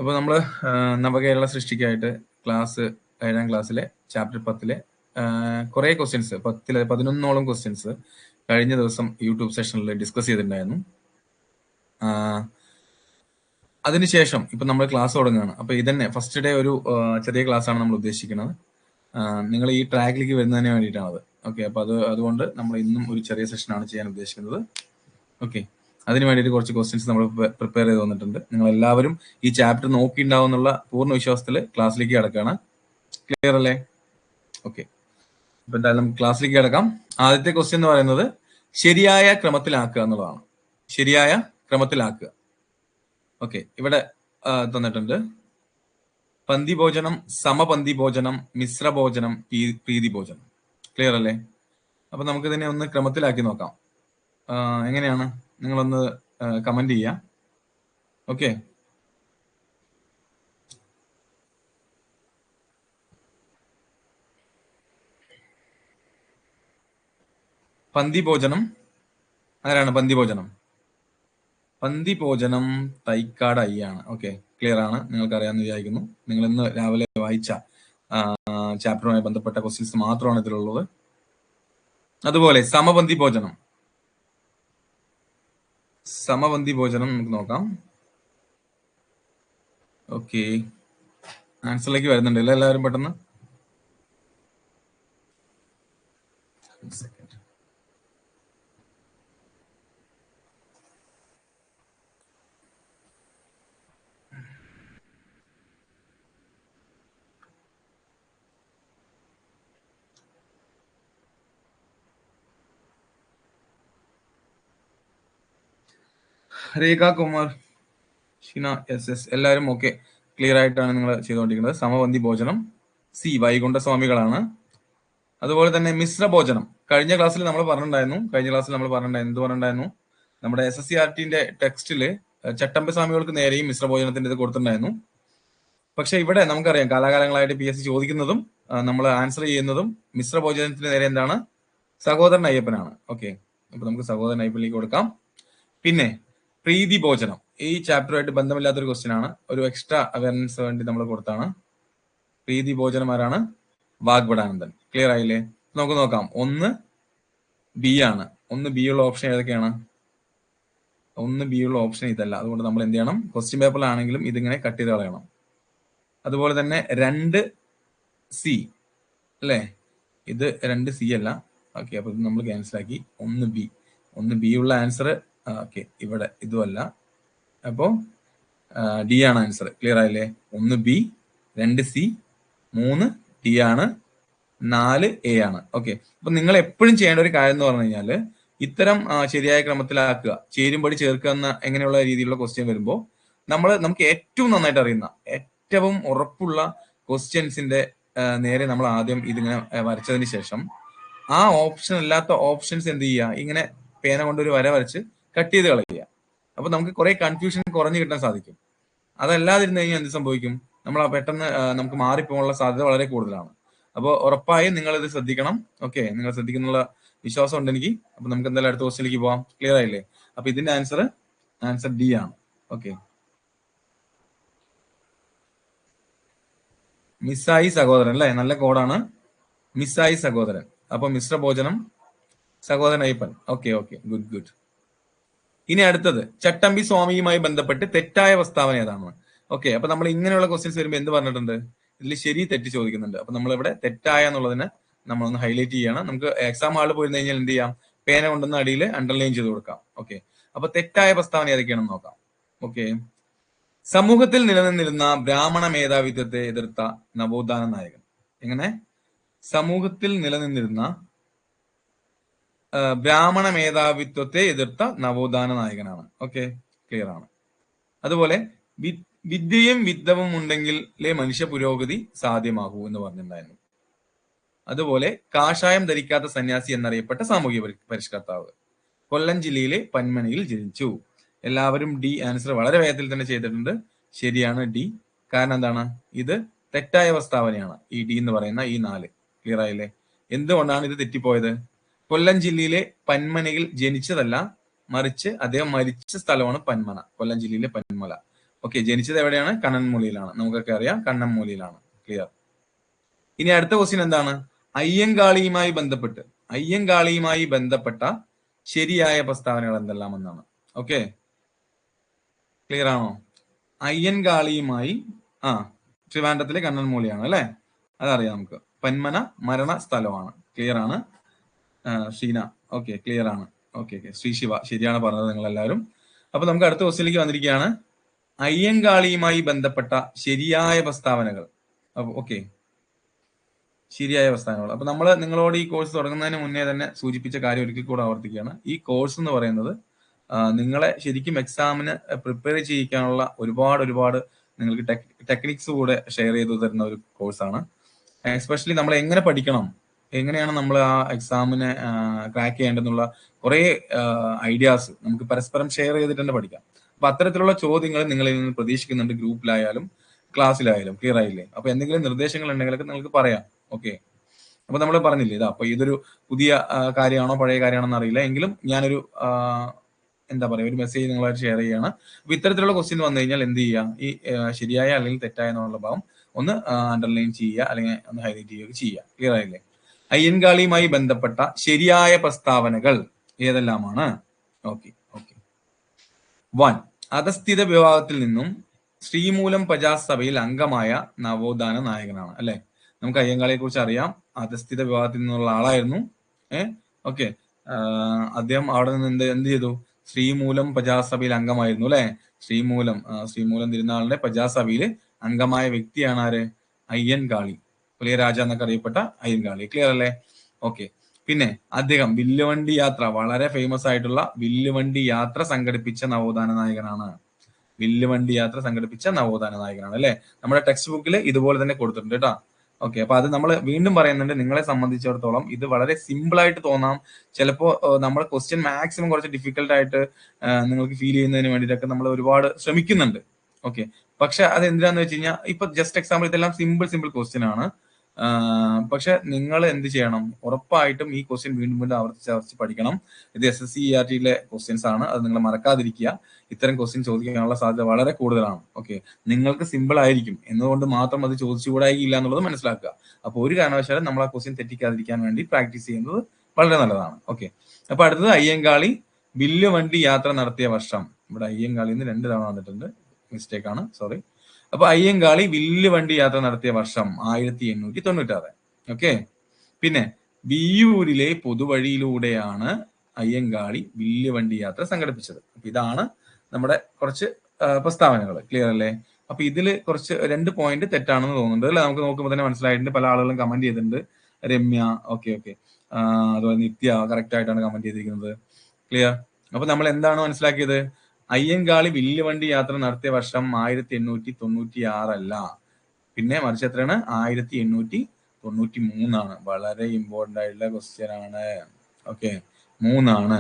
അപ്പോൾ നമ്മൾ നവകേരള സൃഷ്ടിക്കായിട്ട് ക്ലാസ് 7ാം ക്ലാസ്സിലെ ചാപ്റ്റർ 10ലെ കുറേ ക്വസ്റ്റ്യൻസ് 11ഓളം ക്വസ്റ്റ്യൻസ് കഴിഞ്ഞ ദിവസം യൂട്യൂബ് സെഷനിൽ ഡിസ്കസ് ചെയ്തിട്ടുണ്ടായിരുന്നു. അതിനുശേഷം ഇപ്പം നമ്മൾ ക്ലാസ് തുടങ്ങുകയാണ്. അപ്പോൾ ഇതന്നെ ഫസ്റ്റ് ഡേ ഒരു ചെറിയ ക്ലാസ്സാണ് നമ്മൾ ഉദ്ദേശിക്കുന്നത്. നിങ്ങൾ ഈ ട്രാക്കിലേക്ക് വരുന്നതിന് വേണ്ടിയിട്ടാണത്. ഓക്കെ, അപ്പോൾ അതുകൊണ്ട് നമ്മൾ ഇന്നും ഒരു ചെറിയ സെഷനാണ് ചെയ്യാൻ ഉദ്ദേശിക്കുന്നത്. ഓക്കെ, അതിന് വേണ്ടിയിട്ട് കുറച്ച് ക്വസ്റ്റ്യൻസ് നമ്മൾ പ്രിപ്പയർ ചെയ്ത് വന്നിട്ടുണ്ട്. നിങ്ങൾ എല്ലാവരും ഈ ചാപ്റ്റർ നോക്കിയിട്ടുണ്ടാവും എന്നുള്ള പൂർണ്ണ വിശ്വാസത്തിൽ ക്ലാസ്സിലേക്ക് കിടക്കുകയാണ്. ക്ലിയർ അല്ലേ? ഓക്കെ, അപ്പൊ എന്തായാലും ക്ലാസ്സിലേക്ക് കിടക്കാം. ആദ്യത്തെ ക്വസ്റ്റ്യൻ എന്ന് പറയുന്നത് ശരിയായ ക്രമത്തിലാക്കുക എന്നുള്ളതാണ്. ശരിയായ ക്രമത്തിലാക്കുക. ഓക്കെ, ഇവിടെ തന്നിട്ടുണ്ട് പന്തി ഭോജനം, സമപന്തി ഭോജനം, മിശ്ര ഭോജനം, പ്രീതി ഭോജനം. ക്ലിയർ അല്ലേ? അപ്പൊ നമുക്ക് ഇതിനെ ഒന്ന് ക്രമത്തിലാക്കി നോക്കാം. എങ്ങനെയാണ് നിങ്ങളൊന്ന് കമന്റ് ചെയ്യാം. ഓക്കെ, പന്തി ഭോജനം ആരാണ്? പന്തി ഭോജനം തൈക്കാട് അയ്യാണ്. ഓക്കെ, ക്ലിയർ ആണ്, നിങ്ങൾക്ക് അറിയാമെന്ന് വിചാരിക്കുന്നു. നിങ്ങൾ ഇന്ന് രാവിലെ വായിച്ച ചാപ്റ്ററുമായി ബന്ധപ്പെട്ട ക്വസ്റ്റ്യൻസ് മാത്രമാണ് ഇതിലുള്ളത്. അതുപോലെ സമപന്തി ഭോജനം നമുക്ക് നോക്കാം. ഓക്കെ, ആൻസറിലേക്ക് വരുന്നുണ്ട് അല്ലേ എല്ലാവരും? പെട്ടെന്ന് രേഖ കുമാർ, ഷിന, എസ് എല്ലാവരും ഓക്കെ, ക്ലിയർ ആയിട്ടാണ് നിങ്ങൾ ചെയ്തുകൊണ്ടിരിക്കുന്നത്. സമപന്തി ഭോജനം സി വൈകുണ്ഠ സ്വാമികളാണ്. അതുപോലെ തന്നെ മിശ്ര ഭോജനം കഴിഞ്ഞ ക്ലാസ്സിൽ നമ്മൾ പറഞ്ഞിട്ടുണ്ടായിരുന്നു. എന്ത് പറഞ്ഞിട്ടുണ്ടായിരുന്നു? നമ്മുടെ SSCRTന്റെ ടെക്സ്റ്റില് ചട്ടമ്പി സ്വാമികൾക്ക് നേരെയും മിശ്ര ഭോജനത്തിന്റെ ഇത് കൊടുത്തിട്ടുണ്ടായിരുന്നു. പക്ഷെ ഇവിടെ നമുക്കറിയാം കാലാകാലങ്ങളായിട്ട് PSC ചോദിക്കുന്നതും നമ്മൾ ആൻസർ ചെയ്യുന്നതും മിശ്ര ഭോജനത്തിന് നേരെ എന്താണ്? സഹോദരൻ അയ്യപ്പനാണ്. ഓക്കെ, അപ്പൊ നമുക്ക് സഹോദരൻ അയ്യപ്പനിലേക്ക് കൊടുക്കാം. പിന്നെ പ്രീതി ഭോജനം ഈ ചാപ്റ്ററുമായിട്ട് ബന്ധമില്ലാത്തൊരു ക്വസ്റ്റ്യൻ ആണ്, ഒരു എക്സ്ട്രാ അവയർനെസ് വേണ്ടി നമ്മൾ കൊടുത്താണ്. പ്രീതി ഭോജനം ആരാണ്? വാഗ്ഭടാനന്ദൻ. ക്ലിയർ ആയില്ലേ? നമുക്ക് നോക്കാം. 1 B ആണ്. 1 B ഉള്ള ഓപ്ഷൻ ഏതൊക്കെയാണ്? 1 B ഉള്ള ഓപ്ഷൻ ഇതല്ല. അതുകൊണ്ട് നമ്മൾ എന്ത് ചെയ്യണം? ക്വസ്റ്റ്യൻ പേപ്പറിലാണെങ്കിലും ഇതിങ്ങനെ കട്ട് ചെയ്ത് കളയണം. അതുപോലെ തന്നെ 2 C അല്ലേ? ഇത് 2 C അല്ല. ഓക്കെ, അപ്പൊ ഇത് നമ്മൾ ക്യാൻസൽ ആക്കി. 1 B ഉള്ള ആൻസർ ഓക്കെ, ഇവിടെ ഇതുമല്ല. അപ്പോ D ആണ് ആൻസർ. ക്ലിയർ ആയില്ലേ? 1 B, 2 C, 3 D ആണ്, 4 A ആണ്. ഓക്കെ, അപ്പൊ നിങ്ങൾ എപ്പോഴും ചെയ്യേണ്ട ഒരു കാര്യം എന്ന് പറഞ്ഞു കഴിഞ്ഞാൽ ഇത്തരം ശരിയായ ക്രമത്തിലാക്കുക, ചേരുംപടി ചേർക്കുക എന്ന എങ്ങനെയുള്ള രീതിയിലുള്ള ക്വസ്റ്റ്യൻ വരുമ്പോൾ നമുക്ക് ഏറ്റവും നന്നായിട്ട് അറിയുന്ന, ഏറ്റവും ഉറപ്പുള്ള ക്വസ്റ്റ്യൻസിന്റെ നേരെ നമ്മൾ ആദ്യം ഇതിങ്ങനെ വരച്ചതിന് ശേഷം ആ ഓപ്ഷൻ അല്ലാത്ത ഓപ്ഷൻസ് എന്ത് ചെയ്യുക? ഇങ്ങനെ പേന കൊണ്ട് ഒരു വര വരച്ച് കട്ട് ചെയ്ത് കളയുക. അപ്പൊ നമുക്ക് കുറെ കൺഫ്യൂഷൻ കുറഞ്ഞു കിട്ടാൻ സാധിക്കും. അതല്ലാതിരുന്നു കഴിഞ്ഞാൽ എന്ത് സംഭവിക്കും? നമ്മൾ പെട്ടെന്ന് നമുക്ക് മാറിപ്പോകാനുള്ള സാധ്യത വളരെ കൂടുതലാണ്. അപ്പോൾ ഉറപ്പായും നിങ്ങൾ ഇത് ശ്രദ്ധിക്കണം. ഓക്കെ, നിങ്ങൾ ശ്രദ്ധിക്കുന്നുള്ള വിശ്വാസം ഉണ്ട് എനിക്ക്. അപ്പൊ നമുക്ക് എന്തായാലും അടുത്ത ക്വസ്റ്റ്യനിലേക്ക് പോവാം. ക്ലിയർ ആയില്ലേ? അപ്പൊ ഇതിന്റെ ആൻസർ D ആണ്. ഓക്കെ, മിസ്സായി സഹോദരൻ അല്ലേ? നല്ല കോഡാണ്, മിസ്സായി സഹോദരൻ. അപ്പൊ മിശ്ര ഭോജനം സഹോദരൻ അയ്യപ്പൻ. Okay, good. ഇനി അടുത്തത് ചട്ടമ്പി സ്വാമിയുമായി ബന്ധപ്പെട്ട് തെറ്റായ പ്രസ്താവന ഏതാണ്? ഓക്കെ, അപ്പൊ നമ്മൾ ഇങ്ങനെയുള്ള ക്വസ്റ്റ്യൻസ് വരുമ്പോൾ എന്ത് പറഞ്ഞിട്ടുണ്ട്? ഇതിൽ ശരി തെറ്റ് ചോദിക്കുന്നുണ്ട്. അപ്പൊ നമ്മൾ ഇവിടെ തെറ്റായ എന്നുള്ളതിന് നമ്മളൊന്ന് ഹൈലൈറ്റ് ചെയ്യണം. നമുക്ക് എക്സാം ഹാളിൽ പോയിരുന്നു കഴിഞ്ഞാൽ എന്ത് ചെയ്യാം? പേന കൊണ്ടുവന്ന അടിയിൽ അണ്ടർലൈൻ ചെയ്ത് കൊടുക്കാം. ഓക്കെ, അപ്പൊ തെറ്റായ പ്രസ്താവന ഏതൊക്കെയാണെന്ന് നോക്കാം. ഓക്കെ, സമൂഹത്തിൽ നിലനിന്നിരുന്ന ബ്രാഹ്മണ മേധാവിത്വത്തെ എതിർത്ത നവോത്ഥാന നായകൻ. എങ്ങനെ? സമൂഹത്തിൽ നിലനിന്നിരുന്ന ബ്രാഹ്മണ മേധാവിത്വത്തെ എതിർത്ത നവോത്ഥാന നായകനാണ്. ഓക്കെ, ക്ലിയർ ആണ്. അതുപോലെ വിദ്യയും വിദ്യവും ഉണ്ടെങ്കിലേ മനുഷ്യ പുരോഗതി സാധ്യമാകൂ എന്ന് പറഞ്ഞിട്ടുണ്ടായിരുന്നു. അതുപോലെ കാഷായം ധരിക്കാത്ത സന്യാസി എന്നറിയപ്പെട്ട സാമൂഹിക പരിഷ്കർത്താവ്. കൊല്ലം ജില്ലയിലെ പന്മനയിൽ ജനിച്ചു. എല്ലാവരും D ആൻസർ വളരെ വേഗത്തിൽ തന്നെ ചെയ്തിട്ടുണ്ട്. ശരിയാണ് D. കാരണം എന്താണ്? ഇത് തെറ്റായ പ്രസ്താവനയാണ്. ഈ D എന്ന് പറയുന്ന ഈ 4. ക്ലിയർ ആയില്ലേ? എന്തുകൊണ്ടാണ് ഇത് തെറ്റിപ്പോയത്? കൊല്ലം ജില്ലയിലെ പന്മനയിൽ ജനിച്ചതല്ല, മറിച്ച് അദ്ദേഹം മരിച്ച സ്ഥലമാണ് പന്മന. കൊല്ലം ജില്ലയിലെ പന്മല. ഓക്കെ, ജനിച്ചത് എവിടെയാണ്? കണ്ണൻമൂലിയിലാണ്. നമുക്കൊക്കെ അറിയാം, കണ്ണൻമൂലിയിലാണ്. ക്ലിയർ. ഇനി അടുത്ത ക്വസ്റ്റ്യൻ എന്താണ്? അയ്യങ്കാളിയുമായി ബന്ധപ്പെട്ട ശരിയായ പ്രസ്താവനകൾ എന്തെല്ലാം എന്നാണ്. ഓക്കെ, ക്ലിയർ ആണോ? അയ്യൻകാളിയുമായി ട്രിവാൻഡ്രത്തിലെ കണ്ണൻമൂലിയാണ് അല്ലെ, അതറിയാം നമുക്ക്. പന്മന മരണ സ്ഥലമാണ്. ക്ലിയർ ആണ് ഷീന? ഓക്കെ, ക്ലിയർ ആണ്. ഓക്കെ, ശ്രീ ശിവ ശരിയാണ് പറഞ്ഞത് നിങ്ങൾ എല്ലാവരും. അപ്പൊ നമുക്ക് അടുത്ത ക്വസ്റ്റ്യനിലേക്ക് വന്നിരിക്കുകയാണ്. അയ്യങ്കാളിയുമായി ബന്ധപ്പെട്ട ശരിയായ പ്രസ്താവനകൾ. അപ്പൊ ഓക്കെ, ശരിയായ പ്രസ്താവനകൾ. അപ്പൊ നമ്മൾ നിങ്ങളോട് ഈ കോഴ്സ് തുടങ്ങുന്നതിന് മുന്നേ തന്നെ സൂചിപ്പിച്ച കാര്യം ഒരിക്കൽ കൂടെ ആവർത്തിക്കുകയാണ്. ഈ കോഴ്സ് എന്ന് പറയുന്നത് നിങ്ങളെ ശരിക്കും എക്സാമിന് പ്രിപ്പയർ ചെയ്യിക്കാനുള്ള ഒരുപാട് നിങ്ങൾക്ക് ടെക്നിക്സ് കൂടെ ഷെയർ ചെയ്തു തരുന്ന ഒരു കോഴ്സാണ്. എസ്പെഷ്യലി നമ്മൾ എങ്ങനെ പഠിക്കണം, എങ്ങനെയാണ് നമ്മൾ ആ എക്സാമിനെ ക്രാക്ക് ചെയ്യേണ്ടെന്നുള്ള കുറെ ഐഡിയാസ് നമുക്ക് പരസ്പരം ഷെയർ ചെയ്തിട്ട് തന്നെ പഠിക്കാം. അപ്പൊ അത്തരത്തിലുള്ള ചോദ്യങ്ങൾ നിങ്ങളിൽ നിന്ന് പ്രതീക്ഷിക്കുന്നുണ്ട്, ഗ്രൂപ്പിലായാലും ക്ലാസ്സിലായാലും. ക്ലിയർ ആയില്ലേ? അപ്പൊ എന്തെങ്കിലും നിർദ്ദേശങ്ങൾ ഉണ്ടെങ്കിലൊക്കെ നിങ്ങൾക്ക് പറയാം. ഓക്കെ, അപ്പൊ നമ്മൾ പറഞ്ഞില്ലേ ഇതാ, അപ്പൊ ഇതൊരു പുതിയ കാര്യമാണോ പഴയ കാര്യമാണോ അറിയില്ല, എങ്കിലും ഞാനൊരു എന്താ പറയുക, ഒരു മെസ്സേജ് നിങ്ങളായിട്ട് ഷെയർ ചെയ്യാണ്. അപ്പൊ ഇത്തരത്തിലുള്ള ക്വസ്റ്റ്യൻ വന്നു കഴിഞ്ഞാൽ എന്ത് ചെയ്യുക, ഈ ശരിയായ അല്ലെങ്കിൽ തെറ്റായ എന്നുള്ള ഭാഗം ഒന്ന് അണ്ടർലൈൻ ചെയ്യുക, അല്ലെങ്കിൽ ഒന്ന് ഹൈലൈറ്റ് ചെയ്യുക ചെയ്യുക. ക്ലിയർ ആയില്ലേ? അയ്യൻകാളിയുമായി ബന്ധപ്പെട്ട ശരിയായ പ്രസ്താവനകൾ ഏതെല്ലാമാണ്? Okay okay. 1. അധസ്ഥിത വിഭാഗത്തിൽ നിന്നും ശ്രീമൂലം പ്രജാസഭയിൽ അംഗമായ നവോത്ഥാന നായകനാണ് അല്ലെ. നമുക്ക് അയ്യങ്കാളിയെ കുറിച്ച് അറിയാം, അധസ്ഥിത വിഭാഗത്തിൽ നിന്നുള്ള ആളായിരുന്നു. ഓക്കെ, അദ്ദേഹം അവിടെ നിന്ന് എന്ത് ചെയ്തു? ശ്രീമൂലം പ്രജാസഭയിൽ അംഗമായിരുന്നു അല്ലെ. ശ്രീമൂലം തിരുനാളിന്റെ പ്രജാസഭയിൽ അംഗമായ വ്യക്തിയാണ് ആര്? അയ്യൻകാളി, പുലിയ രാജ എന്നൊക്കെ അറിയപ്പെട്ട അയ്യൻകാളി. ക്ലിയർ അല്ലേ? ഓക്കെ. പിന്നെ അദ്ദേഹം വില്ലുവണ്ടി യാത്ര, വളരെ ഫേമസ് ആയിട്ടുള്ള വില്ലുവണ്ടി യാത്ര സംഘടിപ്പിച്ച നവോത്ഥാന നായകനാണ്. വില്ലുവണ്ടി യാത്ര സംഘടിപ്പിച്ച നവോത്ഥാന നായകനാണ് അല്ലെ. നമ്മുടെ ടെക്സ്റ്റ് ബുക്കിൽ ഇതുപോലെ തന്നെ കൊടുത്തിട്ടുണ്ട് കേട്ടോ. ഓക്കെ, അപ്പൊ അത് നമ്മൾ വീണ്ടും പറയുന്നുണ്ട്, നിങ്ങളെ സംബന്ധിച്ചിടത്തോളം ഇത് വളരെ സിമ്പിൾ ആയിട്ട് തോന്നാം. ചിലപ്പോൾ നമ്മുടെ ക്വസ്റ്റ്യൻ മാക്സിമം കുറച്ച് ഡിഫിക്കൽട്ട് ആയിട്ട് നിങ്ങൾക്ക് ഫീൽ ചെയ്യുന്നതിന് വേണ്ടിയിട്ടൊക്കെ നമ്മൾ ഒരുപാട് ശ്രമിക്കുന്നുണ്ട്. ഓക്കെ, പക്ഷെ അത് എന്തിനാന്ന് വെച്ച് കഴിഞ്ഞാൽ, ഇപ്പൊ ജസ്റ്റ് എക്സാമ്പിൾ ഇതെല്ലാം സിമ്പിൾ ക്വസ്റ്റ്യൻ ആണ്. പക്ഷെ നിങ്ങൾ എന്ത് ചെയ്യണം? ഉറപ്പായിട്ടും ഈ ക്വസ്റ്റ്യൻ വീണ്ടും ആവർത്തിച്ച് പഠിക്കണം. ഇത് SSC-ERT ക്വസ്റ്റ്യൻസ് ആണ്, അത് നിങ്ങൾ മറക്കാതിരിക്കുക. ഇത്തരം ക്വസ്റ്റ്യൻ ചോദിക്കാനുള്ള സാധ്യത വളരെ കൂടുതലാണ്. ഓക്കെ, നിങ്ങൾക്ക് സിമ്പിൾ ആയിരിക്കും എന്നുകൊണ്ട് മാത്രം അത് ചോദിച്ചുകൂടായില്ല എന്നുള്ളത് മനസ്സിലാക്കുക. അപ്പോൾ ഒരു കാരണവശാലും നമ്മൾ ആ ക്വസ്റ്റ്യൻ തെറ്റിക്കാതിരിക്കാൻ വേണ്ടി പ്രാക്ടീസ് ചെയ്യുന്നത് വളരെ നല്ലതാണ്. ഓക്കെ, അപ്പൊ അടുത്തത് അയ്യങ്കാളി വില്ലുവണ്ടി യാത്ര നടത്തിയ വർഷം. ഇവിടെ അയ്യങ്കാളി 2 തവണ വന്നിട്ടുണ്ട്, മിസ്റ്റേക്ക് ആണ്, സോറി. അപ്പൊ അയ്യങ്കാളി വില്ലുവണ്ടി യാത്ര നടത്തിയ വർഷം 1896. ഓക്കെ, പിന്നെ വിയ്യൂരിലെ പൊതുവഴിയിലൂടെയാണ് അയ്യങ്കാളി വില്ലുവണ്ടി യാത്ര സംഘടിപ്പിച്ചത്. അപ്പൊ ഇതാണ് നമ്മുടെ കുറച്ച് പ്രസ്താവനകൾ. ക്ലിയർ അല്ലേ? അപ്പൊ ഇതില് കുറച്ച് 2 പോയിന്റ് തെറ്റാണെന്ന് തോന്നുന്നുണ്ട് അല്ലെ. നമുക്ക് നോക്കുമ്പോൾ തന്നെ മനസ്സിലായിട്ടുണ്ട്, പല ആളുകളും കമന്റ് ചെയ്തിട്ടുണ്ട്. രമ്യ, ഓക്കെ, അതുപോലെ നിത്യ കറക്റ്റ് ആയിട്ടാണ് കമന്റ് ചെയ്തിരിക്കുന്നത്. ക്ലിയർ? അപ്പൊ നമ്മൾ എന്താണ് മനസ്സിലാക്കിയത്? അയ്യങ്കാളി വില്ലുവണ്ടി യാത്ര നടത്തിയ വർഷം 1896 അല്ല, പിന്നെ മറിച്ച് എത്രയാണ്? 1893. വളരെ ഇമ്പോർട്ടന്റ് ആയിട്ടുള്ള ക്വസ്റ്റ്യൻ ആണ്. ഓക്കെ, 3.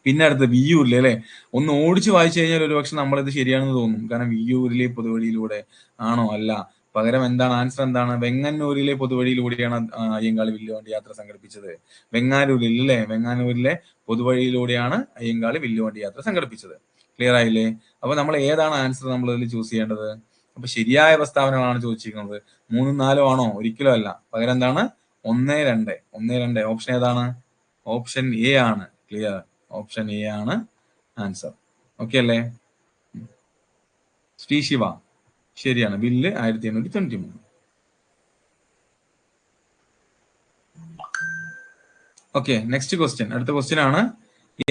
പിന്നെ അടുത്ത് വിയ്യൂരിലെ അല്ലെ, ഒന്ന് ഓടിച്ച് വായിച്ചു കഴിഞ്ഞാൽ ഒരുപക്ഷെ നമ്മളിത് ശരിയാണെന്ന് തോന്നും. കാരണം വിയ്യൂരിലെ പൊതുവഴിയിലൂടെ ആണോ? അല്ല. പകരം എന്താണ് ആൻസർ? എന്താണ്? വെങ്ങന്നൂരിലെ പൊതുവഴിയിലൂടെയാണ് അയ്യങ്കാളി വില്ലുവണ്ടി യാത്ര സംഘടിപ്പിച്ചത്. വെങ്ങാനൂരിൽ അല്ലെ, വെങ്ങാനൂരിലെ പൊതുവഴിയിലൂടെയാണ് അയ്യങ്കാളി വില്ലുവണ്ടി യാത്ര സംഘടിപ്പിച്ചത്. ക്ലിയർ ആയില്ലേ? അപ്പൊ നമ്മൾ ഏതാണ് ആൻസർ നമ്മൾ ഇതിൽ ചൂസ് ചെയ്യേണ്ടത്? അപ്പൊ ശരിയായ പ്രസ്താവനകളാണ് ചോദിച്ചിരിക്കുന്നത്. 3, 4 ആണോ? ഒരിക്കലും അല്ല. പകരം എന്താണ്? 1, 2. ഓപ്ഷൻ ഏതാണ്? ഓപ്ഷൻ എ ആണ്. ക്ലിയർ? ഓപ്ഷൻ എ ആണ് ആൻസർ. ഓക്കെ അല്ലേ? ശ്രീ ശിവ ശരിയാണ്, ബില്ല് 1893. Okay, next question. അടുത്ത ക്വസ്റ്റ്യൻ ആണ്,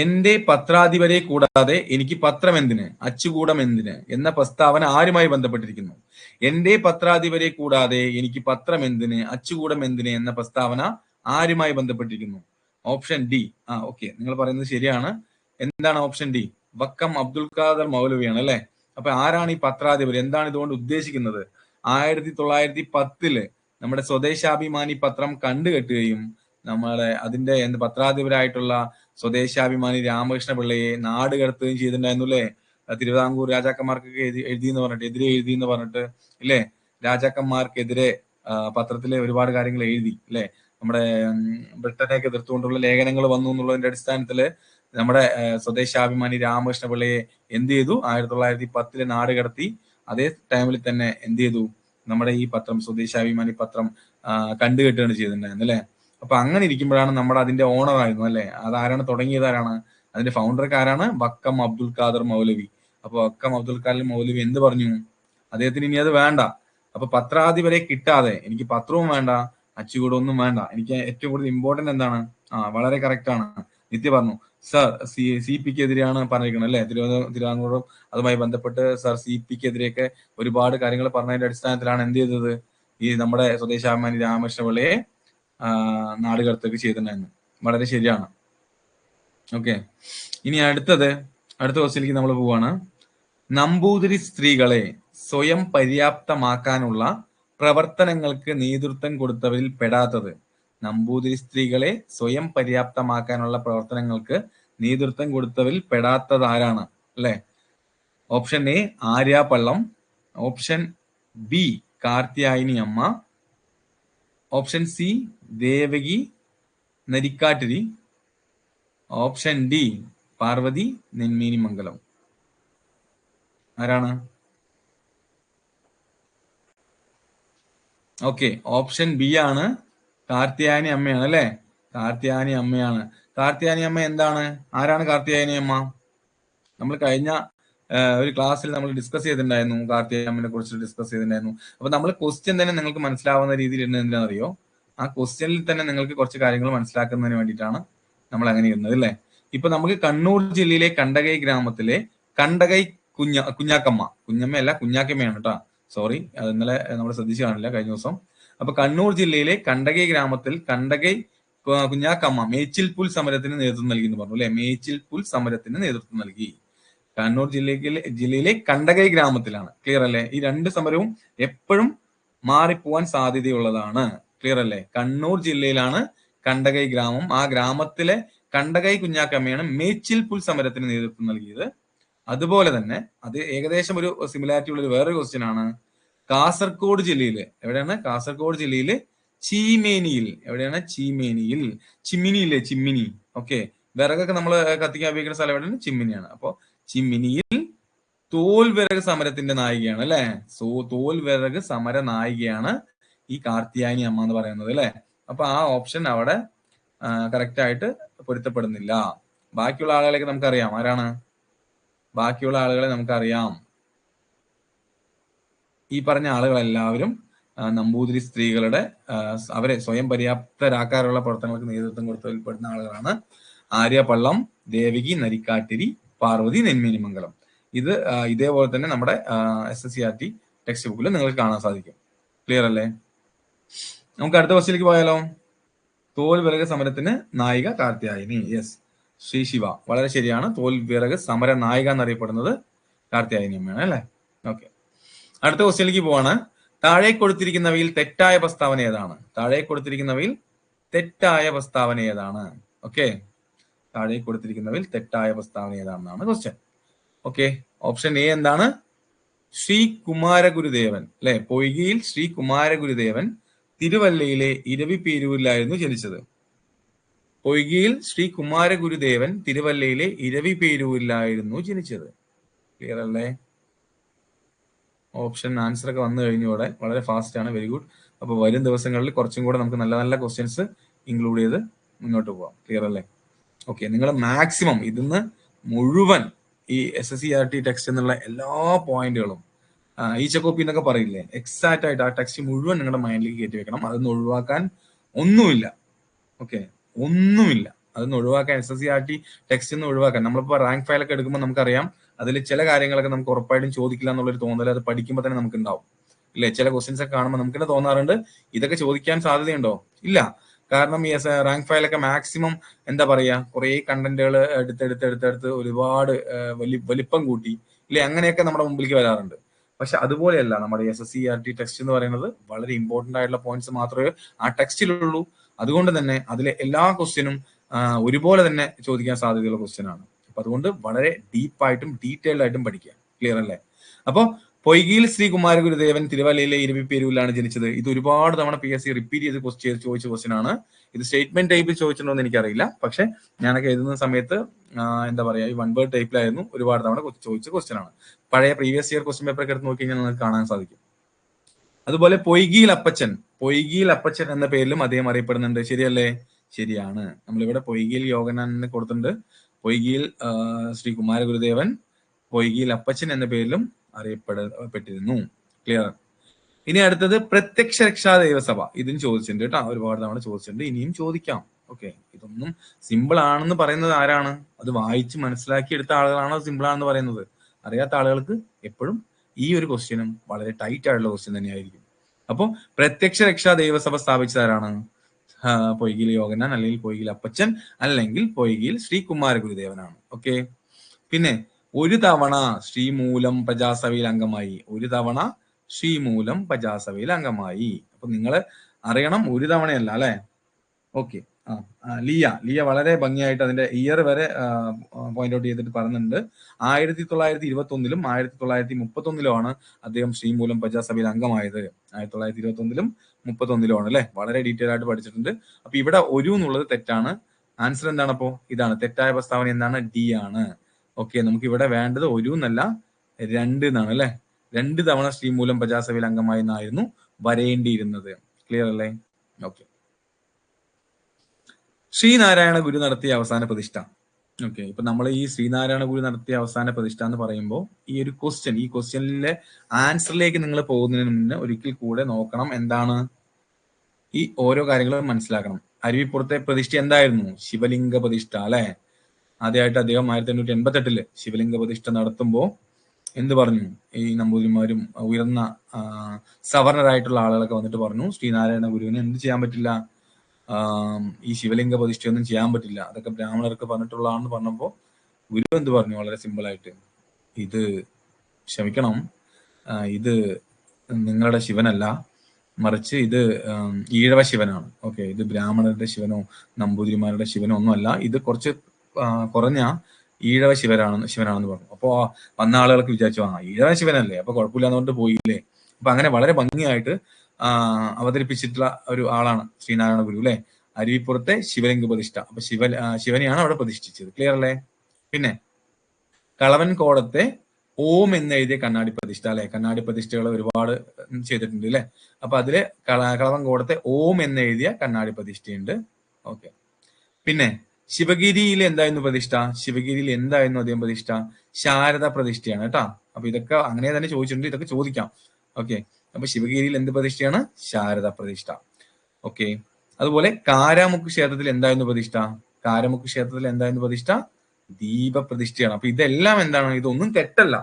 എന്റെ പത്രാധിപരെ കൂടാതെ എനിക്ക് പത്രം എന്തിന്, അച്ചുകൂടം എന്തിന് എന്ന പ്രസ്താവന ആരുമായി ബന്ധപ്പെട്ടിരിക്കുന്നു? എന്റെ പത്രാധിപരെ കൂടാതെ എനിക്ക് പത്രം എന്തിന്, അച്ചുകൂടം എന്തിന് എന്ന പ്രസ്താവന ആരുമായി ബന്ധപ്പെട്ടിരിക്കുന്നു? Option D. ഓക്കെ, നിങ്ങൾ പറയുന്നത് ശരിയാണ്. എന്താണ് ഓപ്ഷൻ ഡി? വക്കം അബ്ദുൽ ഖാദർ മൗലവിയാണ് അല്ലെ. അപ്പൊ ആരാണ് ഈ പത്രാധിപർ? എന്താണ് ഇതുകൊണ്ട് ഉദ്ദേശിക്കുന്നത്? 1910 നമ്മുടെ സ്വദേശാഭിമാനി പത്രം കണ്ടുകെട്ടുകയും അതിന്റെ പത്രാധിപരായിട്ടുള്ള സ്വദേശാഭിമാനി രാമകൃഷ്ണ പിള്ളയെ നാട് കടത്തുകയും ചെയ്തിട്ടുണ്ടായിരുന്നു അല്ലെ. തിരുവിതാംകൂർ രാജാക്കന്മാർക്കൊക്കെ എതിരെ എഴുതി എന്ന് പറഞ്ഞിട്ട് ഇല്ലേ, രാജാക്കന്മാർക്കെതിരെ പത്രത്തിലെ ഒരുപാട് കാര്യങ്ങൾ എഴുതി അല്ലെ. നമ്മുടെ ബ്രിട്ടനെയൊക്കെ എതിർത്തുകൊണ്ടുള്ള ലേഖനങ്ങൾ വന്നു എന്നുള്ളതിന്റെ അടിസ്ഥാനത്തില് നമ്മുടെ സ്വദേശാഭിമാനി രാമകൃഷ്ണ പിള്ളയെ എന്ത് ചെയ്തു? 1910 നാട് കടത്തി. അതേ ടൈമിൽ തന്നെ എന്ത് ചെയ്തു? നമ്മുടെ ഈ പത്രം, സ്വദേശാഭിമാനി പത്രം കണ്ടുകെട്ടുകയാണ് ചെയ്തിട്ടുണ്ടായിരുന്നു അല്ലെ. അപ്പൊ അങ്ങനെ ഇരിക്കുമ്പോഴാണ് നമ്മുടെ അതിന്റെ ഓണർ ആയിരുന്നു അല്ലെ, അതാരാണ് തുടങ്ങിയത്? ആരാണ് അതിന്റെ ഫൗണ്ടർക്ക്? ആരാണ്? വക്കം അബ്ദുൽ ഖാദർ മൗലവി. അപ്പൊ വക്കം അബ്ദുൽ ഖാദർ മൗലവി എന്ത് പറഞ്ഞു? അദ്ദേഹത്തിന് ഇനി അത് വേണ്ട. അപ്പൊ പത്രാധിപരെ കിട്ടാതെ എനിക്ക് പത്രവും വേണ്ട, അച്ചുകൂടൊന്നും വേണ്ട, എനിക്ക് ഏറ്റവും കൂടുതൽ ഇമ്പോർട്ടന്റ് എന്താണ്? വളരെ കറക്റ്റ് ആണ്. നിത്യ പറഞ്ഞു, സർ സി പിക്ക് എതിരെയാണ് പറഞ്ഞിരിക്കുന്നത് അല്ലെ. തിരുവിതാംകൂറും അതുമായി ബന്ധപ്പെട്ട് സർ സി പിക്ക് എതിരെയൊക്കെ ഒരുപാട് കാര്യങ്ങൾ പറഞ്ഞതിന്റെ അടിസ്ഥാനത്തിലാണ് എന്ത് ചെയ്തത്? ഈ നമ്മുടെ സ്വദേശാഭിമാനി രാമകൃഷ്ണ പിള്ളയെ നാടുകടത്തൊക്കെ ചെയ്തിട്ടുണ്ടായിരുന്നു. വളരെ ശരിയാണ്. ഓക്കെ, ഇനി അടുത്ത ക്വസ്റ്റ്യനിലേക്ക് നമ്മൾ പോവാണ്. നമ്പൂതിരി സ്ത്രീകളെ സ്വയം പര്യാപ്തമാക്കാനുള്ള പ്രവർത്തനങ്ങൾക്ക് നേതൃത്വം കൊടുത്തവരിൽ പെടാത്തത്? നമ്പൂതിരി സ്ത്രീകളെ സ്വയം പര്യാപ്തമാക്കാനുള്ള പ്രവർത്തനങ്ങൾക്ക് നേതൃത്വം കൊടുത്തവരിൽ പെടാത്തത് ആരാണ്? അല്ലെ. Option A Arya Pallam, option B Karthyayani Amma, option C Devaki Narikkattiri, option D Parvathi Nenmeni Mangalam. ആരാണ്? ഓക്കെ, ഓപ്ഷൻ ബി ആണ്, കാർത്യായനി അമ്മയാണ് അല്ലെ. കാർത്യായനി അമ്മയാണ്. കാർത്യായനി അമ്മ എന്താണ്? ആരാണ് കാർത്യായനി അമ്മ? നമ്മൾ കഴിഞ്ഞ ഒരു ക്ലാസ്സിൽ നമ്മൾ ഡിസ്കസ് ചെയ്തിട്ടുണ്ടായിരുന്നു, കാർത്യായനി അമ്മയെ കുറിച്ച് ഡിസ്കസ് ചെയ്തിട്ടുണ്ടായിരുന്നു. അപ്പൊ നമ്മൾ ക്വസ്റ്റ്യൻ തന്നെ നിങ്ങൾക്ക് മനസ്സിലാവുന്ന രീതിയിൽ എന്താണെന്നറിയോ? ആ ക്വസ്റ്റ്യനിൽ തന്നെ നിങ്ങൾക്ക് കുറച്ച് കാര്യങ്ങൾ മനസ്സിലാക്കുന്നതിന് വേണ്ടിയിട്ടാണ് നമ്മൾ അങ്ങനെ ഇരുന്നത് അല്ലെ. ഇപ്പൊ നമുക്ക് കണ്ണൂർ ജില്ലയിലെ കണ്ടകൈ ഗ്രാമത്തിലെ കണ്ടകൈ കുഞ്ഞമ്മയല്ല കുഞ്ഞാക്കമ്മയാണ് കേട്ടോ, സോറി, അത് ഇന്നലെ നമ്മൾ ശ്രദ്ധിച്ചു കാണില്ല കഴിഞ്ഞ ദിവസം. അപ്പൊ കണ്ണൂർ ജില്ലയിലെ കണ്ടകൈ ഗ്രാമത്തിൽ കണ്ടകൈ കുഞ്ഞാക്കമ്മ മേച്ചിൽപുൽ സമരത്തിന് നേതൃത്വം നൽകി എന്ന് പറഞ്ഞു അല്ലെ. മേച്ചിൽപുൽ സമരത്തിന് നേതൃത്വം നൽകി. കണ്ണൂർ ജില്ലയിലെ കണ്ടകൈ ഗ്രാമത്തിലാണ്. ക്ലിയർ അല്ലേ? ഈ രണ്ട് സമരവും എപ്പോഴും മാറിപ്പോവാൻ സാധ്യതയുള്ളതാണ്. ക്ലിയർ അല്ലേ? കണ്ണൂർ ജില്ലയിലാണ് കണ്ടകൈ ഗ്രാമം. ആ ഗ്രാമത്തിലെ കണ്ടകൈ കുഞ്ഞാക്കമ്മയാണ് മേച്ചിൽപുൽ സമരത്തിന് നേതൃത്വം നൽകിയത്. അതുപോലെ തന്നെ അത് ഏകദേശം ഒരു സിമിലാരിറ്റി ഉള്ള വേറൊരു ക്വസ്റ്റ്യൻ ആണ്. കാസർഗോഡ് ജില്ലയില് എവിടെയാണ്? കാസർഗോഡ് ജില്ലയില് ചീമേനിയിൽ. എവിടെയാണ്? ചീമേനിയിൽ. ചിമ്മിനിയില്ലേ? ചിമ്മിനി. ഓക്കെ, വിറകൊക്കെ നമ്മൾ കത്തിക്കാൻ ഉപയോഗിക്കുന്ന സ്ഥലം എവിടെയാണ്? ചിമ്മിനിയാണ്. അപ്പൊ ചിമ്മിനിയിൽ തോൽ വിറക് സമരത്തിന്റെ നായികയാണ് അല്ലെ. തോൽ വിറക് സമര നായികയാണ് ഈ കാർത്യായനി അമ്മ എന്ന് പറയുന്നത് അല്ലെ. അപ്പൊ ആ ഓപ്ഷൻ അവിടെ കറക്റ്റ് ആയിട്ട് പൊരുത്തപ്പെടുന്നില്ല. ബാക്കിയുള്ള ആളുകളെയൊക്കെ നമുക്കറിയാം. ആരാണ് ബാക്കിയുള്ള ആളുകളെ? നമുക്കറിയാം. ഈ പറഞ്ഞ ആളുകളെല്ലാവരും നമ്പൂതിരി സ്ത്രീകളുടെ അവരെ സ്വയം പര്യാപ്തരാക്കാനുള്ള പ്രവർത്തനങ്ങൾക്ക് നേതൃത്വം കൊടുത്തതിൽപ്പെടുന്ന ആളുകളാണ്. ആര്യ പള്ളം, ദേവകി നരിക്കാട്ടിരി, പാർവതി നെന്മേനി മംഗലം. ഇത് ഇതേപോലെ തന്നെ നമ്മുടെ SSCRT ടെക്സ്റ്റ് ബുക്കിൽ നിങ്ങൾക്ക് കാണാൻ സാധിക്കും. ക്ലിയർ അല്ലേ? നമുക്ക് അടുത്ത ക്വസ്റ്റ്യനിലേക്ക് പോയാലോ. തോൽ വിറക് സമരത്തിന് നായിക കാർത്യായനി. യെസ്, ശ്രീ ശിവ, വളരെ ശരിയാണ്. തോൽ വിറക് സമര നായിക എന്നറിയപ്പെടുന്നത് കാർത്യായനി അമ്മയാണ് അല്ലെ. ഓക്കെ, അടുത്ത ക്വസ്റ്റ്യനിലേക്ക് പോവാണ്. താഴെ കൊടുത്തിരിക്കുന്നവയിൽ തെറ്റായ പ്രസ്താവന ഏതാണ്? താഴെ കൊടുത്തിരിക്കുന്നവയിൽ തെറ്റായ പ്രസ്താവന ഏതാണ്? ഓക്കെ, താഴെ കൊടുത്തിരിക്കുന്നവയിൽ തെറ്റായ പ്രസ്താവന ഏതാണെന്നാണ് ക്വസ്റ്റ്യൻ. ഓക്കെ, ഓപ്ഷൻ എ എന്താണ്? ശ്രീ കുമാരഗുരുദേവൻ അല്ലെ. പൊയ്കയിൽ ശ്രീ കുമാരഗുരുദേവൻ തിരുവല്ലയിലെ ഇരവിപേരൂരിലായിരുന്നു ജനിച്ചത്. പൊയ്കയിൽ ശ്രീ കുമാരഗുരുദേവൻ തിരുവല്ലയിലെ ഇരവിപേരൂരിലായിരുന്നു ജനിച്ചത്. ക്ലിയർ അല്ലേ? ഓപ്ഷൻ ആൻസർ ഒക്കെ വന്നു കഴിഞ്ഞോടെ വളരെ ഫാസ്റ്റ് ആണ്. Very good. അപ്പൊ വരും ദിവസങ്ങളിൽ കുറച്ചും കൂടെ നമുക്ക് നല്ല നല്ല ക്വസ്റ്റ്യൻസ് ഇൻക്ലൂഡ് ചെയ്ത് മുന്നോട്ട് പോവാം. ക്ലിയർ അല്ലേ? ഓക്കെ, നിങ്ങൾ മാക്സിമം ഇതിന്ന് മുഴുവൻ ഈ SSCRT ടെക്സ്റ്റ് എന്നുള്ള എല്ലാ പോയിന്റുകളും ഈച്ച കോപ്പി എന്നൊക്കെ പറയില്ലേ, എക്സാക്റ്റ് ആയിട്ട് ആ ടെക്സ്റ്റ് മുഴുവൻ നിങ്ങളുടെ മൈൻഡിലേക്ക് കയറ്റി വെക്കണം. അതൊന്നും ഒഴിവാക്കാൻ ഒന്നുമില്ല. ഓക്കെ, ഒന്നുമില്ല. അതൊന്നും ഒഴിവാക്കാൻ SSCRT ടെക്സ്റ്റ് ഒന്നും ഒഴിവാക്കാൻ. നമ്മളിപ്പോ റാങ്ക് ഫയലൊക്കെ എടുക്കുമ്പോൾ നമുക്കറിയാം അതിൽ ചില കാര്യങ്ങളൊക്കെ നമുക്ക് ഉറപ്പായിട്ടും ചോദിക്കില്ല എന്നുള്ളൊരു തോന്നൽ അത് പഠിക്കുമ്പോൾ തന്നെ നമുക്ക് ഉണ്ടാവും ഇല്ലേ. ചില ക്വസ്റ്റ്യൻസ് ഒക്കെ കാണുമ്പോൾ നമുക്ക് തന്നെ തോന്നാറുണ്ട് ഇതൊക്കെ ചോദിക്കാൻ സാധ്യതയുണ്ടോ? ഇല്ല. കാരണം ഈ റാങ്ക് ഫയലൊക്കെ മാക്സിമം എന്താ പറയാ, കുറെ കണ്ടന്റുകൾ എടുത്തെടുത്ത് ഒരുപാട് വലിപ്പം കൂട്ടി ഇല്ലേ, അങ്ങനെയൊക്കെ നമ്മുടെ മുമ്പിലേക്ക് വരാറുണ്ട്. പക്ഷെ അതുപോലെയല്ല നമ്മുടെ SSCRT ടെക്സ്റ്റ് എന്ന് പറയുന്നത്. വളരെ ഇമ്പോർട്ടന്റ് ആയിട്ടുള്ള പോയിന്റ്സ് മാത്രമേ ആ ടെക്സ്റ്റിലുള്ളൂ. അതുകൊണ്ട് തന്നെ അതിലെ എല്ലാ ക്വസ്റ്റ്യനും ഒരുപോലെ തന്നെ ചോദിക്കാൻ സാധ്യതയുള്ള ക്വസ്റ്റ്യൻ ആണ്. അപ്പൊ അതുകൊണ്ട് വളരെ ഡീപ്പായിട്ടും ഡീറ്റെയിൽഡ് ആയിട്ടും പഠിക്കുക. ക്ലിയർ അല്ലേ? അപ്പൊ പൊയ്കയിൽ ശ്രീ കുമാരഗുരുദേവൻ തിരുവല്ലയിലെ ഇരവിപേരൂരിലാണ് ജനിച്ചത്. ഇത് ഒരുപാട് തവണ PSC റിപ്പീറ്റ് ചെയ്ത് ചോദിച്ച ക്വസ്റ്റ്യൻ ആണ്. ഇത് സ്റ്റേറ്റ്മെന്റ് ടൈപ്പിൽ ചോദിച്ചിട്ടുണ്ടോ എന്ന് എനിക്കറിയില്ല. പക്ഷെ ഞാനൊക്കെ എഴുതുന്ന സമയത്ത് എന്താ പറയാ, ഈ 1 വേർഡ് ടൈപ്പിലായിരുന്നു ഒരുപാട് തവണ ചോദിച്ച ക്വസ്റ്റ്യൻ ആണ്. പഴയ പ്രീവിയസ് ഇയർ ക്വസ്റ്റ്യൻ പേപ്പർ ഒക്കെ എടുത്ത് നോക്കി കഴിഞ്ഞാൽ നിങ്ങൾക്ക് കാണാൻ സാധിക്കും. അതുപോലെ പൊയ്കയിൽ അപ്പച്ചൻ എന്ന പേരിലും അദ്ദേഹം അറിയപ്പെടുന്നുണ്ട്. ശരിയല്ലേ? ശരിയാണ്. നമ്മളിവിടെ പൊയ്കയിൽ യോഗനാഥനെ കൊടുത്തിട്ടുണ്ട്. പൊയ്കയിൽ ശ്രീ കുമാര ഗുരുദേവൻ പൊയ്കയിൽ അപ്പച്ചൻ എന്ന പേരിലും അറിയപ്പെട്ടിരുന്നു. ക്ലിയർ? ഇനി അടുത്തത് പ്രത്യക്ഷ രക്ഷാ ദൈവസഭ. ഇതും ചോദിച്ചിട്ടുണ്ട് കേട്ടോ, ഒരുപാട് തവണ ചോദിച്ചിട്ടുണ്ട്, ഇനിയും ചോദിക്കാം. ഓക്കെ, ഇതൊന്നും സിമ്പിൾ ആണെന്ന് പറയുന്നത് ആരാണ്? അത് വായിച്ച് മനസ്സിലാക്കി എടുത്ത ആളുകളാണോ സിമ്പിൾ ആണെന്ന് പറയുന്നത്? അറിയാത്ത ആളുകൾക്ക് എപ്പോഴും ഈ ഒരു ക്വസ്റ്റ്യനും വളരെ ടൈറ്റ് ആയിട്ടുള്ള ക്വസ്റ്റ്യൻ തന്നെയായിരിക്കും. അപ്പോൾ പ്രത്യക്ഷ രക്ഷാ ദൈവസഭ സ്ഥാപിച്ചത് ആരാണ്? പൊയ്കയിൽ യോഗനാൻ, അല്ലെങ്കിൽ പൊയ്കയിൽ അപ്പച്ചൻ, അല്ലെങ്കിൽ പൊയ്കയിൽ ശ്രീ കുമാര ഗുരുദേവനാണ്. ഓക്കെ. പിന്നെ ഒരു തവണ ശ്രീമൂലം പ്രജാസഭയിൽ അംഗമായി. ഒരു തവണ ശ്രീമൂലം പ്രജാസഭയിൽ അംഗമായി. അപ്പൊ നിങ്ങൾ അറിയണം, ഒരു തവണയല്ല അല്ലെ? ഓക്കെ. ലിയ വളരെ ഭംഗിയായിട്ട് അതിന്റെ ഇയർ വരെ പോയിന്റ് ഔട്ട് ചെയ്തിട്ട് പറയുന്നുണ്ട്. 1921-ലും 1931-ലുമാണ് അദ്ദേഹം ശ്രീമൂലം പ്രജാസഭയിൽ അംഗമായത്. 1921-ലും 31-ലും അല്ലെ? വളരെ ഡീറ്റെയിൽ ആയിട്ട് പഠിച്ചിട്ടുണ്ട്. അപ്പൊ ഇവിടെ ഒരു എന്നുള്ളത് തെറ്റാണ്. ആൻസർ എന്താണ്? അപ്പോ ഇതാണ് തെറ്റായ പ്രസ്താവന. എന്താണ്? ഡി ആണ്. ഓക്കെ, നമുക്ക് ഇവിടെ വേണ്ടത് ഒരു എന്നല്ല 2 എന്നാണ് അല്ലെ? 2 തവണ ശ്രീമൂലം പ്രജാസഭയിൽ അംഗമായി എന്നായിരുന്നു വരേണ്ടിയിരുന്നത്. ക്ലിയർ അല്ലേ? ഓക്കെ. ശ്രീനാരായണ ഗുരു നടത്തിയ അവസാന പ്രതിഷ്ഠ. ഓക്കെ, ഇപ്പൊ നമ്മൾ ഈ ശ്രീനാരായണ ഗുരു നടത്തിയ അവസാന പ്രതിഷ്ഠ എന്ന് പറയുമ്പോൾ ഈ ഒരു ക്വസ്റ്റ്യൻ, ഈ ക്വസ്റ്റ്യനിലെ ആൻസറിലേക്ക് നിങ്ങൾ പോകുന്നതിന് മുന്നേ ഒരിക്കൽ കൂടെ നോക്കണം. എന്താണ്? ഈ ഓരോ കാര്യങ്ങളും മനസ്സിലാക്കണം. അരുവിപ്പുറത്തെ പ്രതിഷ്ഠ എന്തായിരുന്നു? ശിവലിംഗ പ്രതിഷ്ഠ അല്ലെ? ആദ്യമായിട്ട് അദ്ദേഹം 1888-ല് ശിവലിംഗ പ്രതിഷ്ഠ നടത്തുമ്പോൾ എന്ത് പറഞ്ഞു? ഈ നമ്പൂതിരിമാരും ഉയർന്ന സവർണരായിട്ടുള്ള ആളുകളൊക്കെ വന്നിട്ട് പറഞ്ഞു, ശ്രീനാരായണ ഗുരുവിന് എന്ത് ചെയ്യാൻ പറ്റില്ല, ഈ ശിവലിംഗ പ്രതിഷ്ഠയൊന്നും ചെയ്യാൻ പറ്റില്ല, അതൊക്കെ ബ്രാഹ്മണർക്ക് പറഞ്ഞിട്ടുള്ളതാണെന്ന് പറഞ്ഞപ്പോൾ ഗുരു എന്ത് പറഞ്ഞു? വളരെ സിമ്പിൾ ആയിട്ട്, ഇത് ക്ഷമിക്കണം, ഇത് നിങ്ങളുടെ ശിവനല്ല, മറിച്ച് ഇത് ഈഴവ ശിവനാണ്. ഓക്കെ, ഇത് ബ്രാഹ്മണരുടെ ശിവനോ നമ്പൂതിരിമാരുടെ ശിവനോ ഒന്നുമല്ല, ഇത് കുറച്ച് കുറഞ്ഞ ഈഴവ ശിവനാണെന്ന് പറഞ്ഞു. അപ്പോ വന്ന ആളുകൾക്ക് വിചാരിച്ചു, ഈഴവ ശിവനല്ലേ, അപ്പൊ കുഴപ്പമില്ലാന്നുകൊണ്ട് പോയില്ലേ. അപ്പൊ അങ്ങനെ വളരെ ഭംഗിയായിട്ട് അവതരിപ്പിച്ചിട്ടുള്ള ഒരു ആളാണ് ശ്രീനാരായണ ഗുരു അല്ലെ? അരുവിപ്പുറത്തെ ശിവലിംഗ പ്രതിഷ്ഠ. അപ്പൊ ശിവനെയാണ് അവിടെ പ്രതിഷ്ഠിച്ചത്. ക്ലിയർ അല്ലേ? പിന്നെ കളവൻ കോടത്തെ ഓം എന്നെഴുതിയ കണ്ണാടി പ്രതിഷ്ഠ അല്ലെ? കണ്ണാടി പ്രതിഷ്ഠകൾ ഒരുപാട് ചെയ്തിട്ടുണ്ട് അല്ലെ? അപ്പൊ അതില് കളവൻ കോടത്തെ ഓം എന്നെഴുതിയ കണ്ണാടി പ്രതിഷ്ഠയുണ്ട്. ഓക്കെ. പിന്നെ ശിവഗിരിയിൽ എന്തായിരുന്നു പ്രതിഷ്ഠ? ശിവഗിരിയിൽ എന്തായിരുന്നു അദ്ദേഹം പ്രതിഷ്ഠ? ശാരദ പ്രതിഷ്ഠയാണ് കേട്ടാ. അപ്പൊ ഇതൊക്കെ അങ്ങനെ തന്നെ ചോദിച്ചിട്ടുണ്ട്, ഇതൊക്കെ ചോദിക്കാം. ഓക്കെ, അപ്പൊ ശിവഗിരിയിൽ എന്ത് പ്രതിഷ്ഠയാണ്? ശാരദ പ്രതിഷ്ഠ. ഓക്കെ. അതുപോലെ കാരാമുക്ക് ക്ഷേത്രത്തിൽ എന്തായിരുന്നു പ്രതിഷ്ഠ? കാരാമുക്ക് ക്ഷേത്രത്തിൽ എന്തായിരുന്നു പ്രതിഷ്ഠ? ദീപപ്രതിഷ്ഠയാണ്. അപ്പൊ ഇതെല്ലാം എന്താണ്? ഇതൊന്നും തെറ്റല്ല,